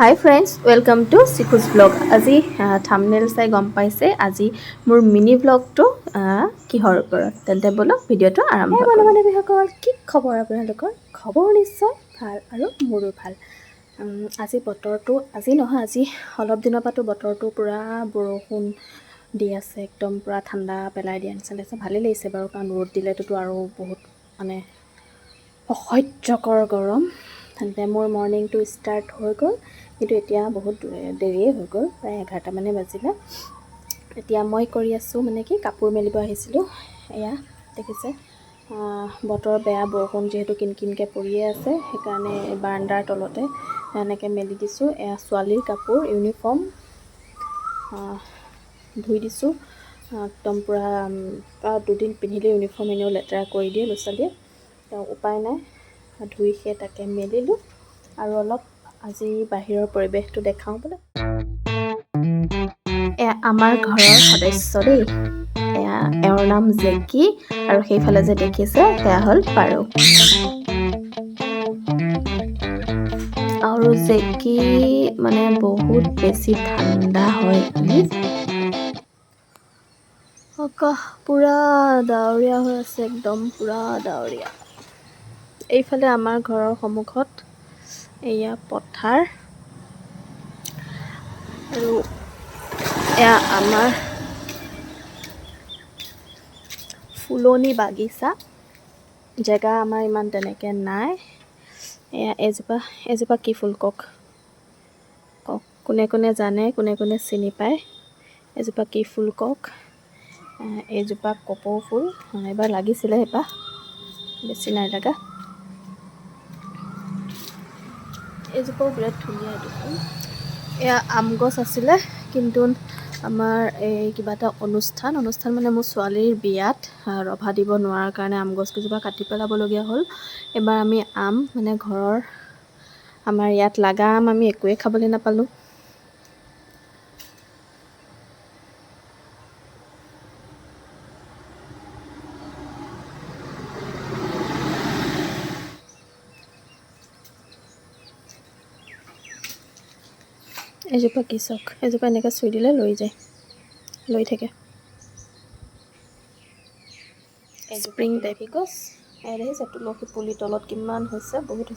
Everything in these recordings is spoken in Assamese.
Hi friends, welcome to Siku's vlog. আজি thumbnail চাই গম পাইছে আজি মোৰ মিনি vlogটো কিহৰ ওপৰত তেন্তে বলক ভিডিঅ'টো আৰম্ভ কৰোঁ। মানে বিসকল কি খবৰ আপোনালোকৰ? খবৰ নিশ্চয় ভাল আৰু মোৰো ভাল। আজি বতৰটো আজি নহয় আজি অলপ দিনৰ পৰাটো বতৰটো পুৰা বৰষুণ দি আছে, একদম পুৰা ঠাণ্ডা পেলাই দিয়া নিচিনা লাগিছে। ভালেই লাগিছে বাৰু, কাৰণ ৰ'দ দিলেতো আৰু বহুত মানে অসহ্যকৰ গৰম। তেন্তে মোৰ মৰ্ণিংটো ষ্টাৰ্ট হৈ গ'ল, কিন্তু এতিয়া বহুত দেৰিয়ে হৈ গ'ল, প্ৰায় 11টা মানে বাজিলে। এতিয়া মই কৰি আছোঁ মানে কি কাপোৰ মেলিব আহিছিলোঁ। এয়া দেখিছে বতৰ বেয়া, বৰষুণ যিহেতু কিনকিনকৈ পৰিয়ে আছে, সেইকাৰণে বাৰাণ্ডাৰ তলতে এনেকৈ মেলি দিছোঁ। এয়া ছোৱালীৰ কাপোৰ ইউনিফৰ্ম ধুই দিছোঁ। একদম পূৰা দুদিন পিন্ধিলে ইউনিফৰ্ম এনেও লেতেৰা কৰি দিয়ে ল'ৰা ছোৱালীয়ে, উপায় নাই ধুই সেই তাকে মেলিলোঁ। আৰু অলপ আজি বাহিৰৰ পৰিৱেশটো দেখাওঁ বোলে। এয়া আমাৰ ঘৰৰ সদস্য দেই, এয়া এওঁৰ নাম জেকি, আৰু সেইফালে যে দেখিছে সেয়া হ'ল পাৰু। আৰু জেকি মানে বহুত বেছি ঠাণ্ডা হয়। আকাশ পূৰা ডাৱৰীয়া হৈ আছে, একদম পূৰা ডাৱৰীয়া। এইফালে আমাৰ ঘৰৰ সন্মুখত এয়া পথাৰ, আৰু এয়া আমাৰ ফুলনি বাগিচা। জেগা আমাৰ ইমান তেনেকৈ নাই। এয়া এজোপা কি ফুল কওক কোনে কোনে জানে, কোনে কোনে চিনি পায়, এজোপা কি ফুল কওক? এইজোপা কপৌ ফুল। এবাৰ লাগিছিলে, এবাৰ বেছি নাই লগা। এইজোপাও বিৰাট ধুনীয়া এইটো ফুল। এয়া আম গছ আছিলে, কিন্তু আমাৰ এই কিবা এটা অনুষ্ঠান মানে মোৰ ছোৱালীৰ বিয়াত ৰভা দিব নোৱাৰাৰ কাৰণে আম গছকেইজোপা কাটি পেলাবলগীয়া হ'ল। এবাৰ আমি আম মানে ঘৰৰ আমাৰ ইয়াত লাগা আম আমি একোৱেই খাবলৈ নাপালোঁ। এজোপা কি চক, এজোপা এনেকৈ চুই দিলে লৈ থাকে। স্প্ৰিং টাইপি গছ। এয়া দেখিছে তুলসী পুলি তলত কিমান হৈছে, বহুত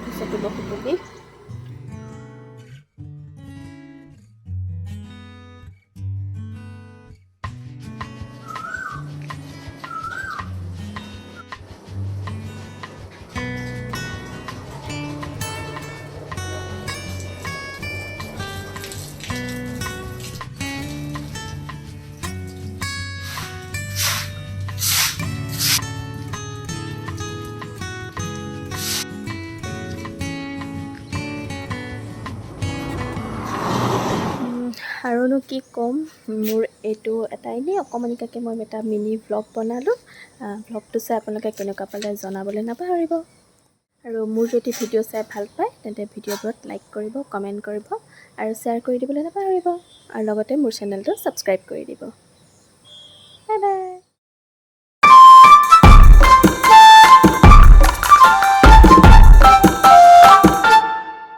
হৈছে তুলসী পুলি। আৰুনো কি ক'ম, মোৰ এইটো এটা এনেই অকণমানিকাকৈ মই এটা মিনি ভ্লগ বনালোঁ। ভ্লগটো চাই আপোনালোকে কেনেকুৱা পালে জনাবলৈ নাপাহৰিব। আৰু মোৰ যদি ভিডিঅ' চাই ভাল পায় তেন্তে ভিডিঅ'বোৰত লাইক কৰিব, কমেণ্ট কৰিব আৰু শ্বেয়াৰ কৰি দিবলৈ নাপাহৰিব। আৰু লগতে মোৰ চেনেলটো ছাবস্ক্ৰাইব কৰি দিব। Bye bye.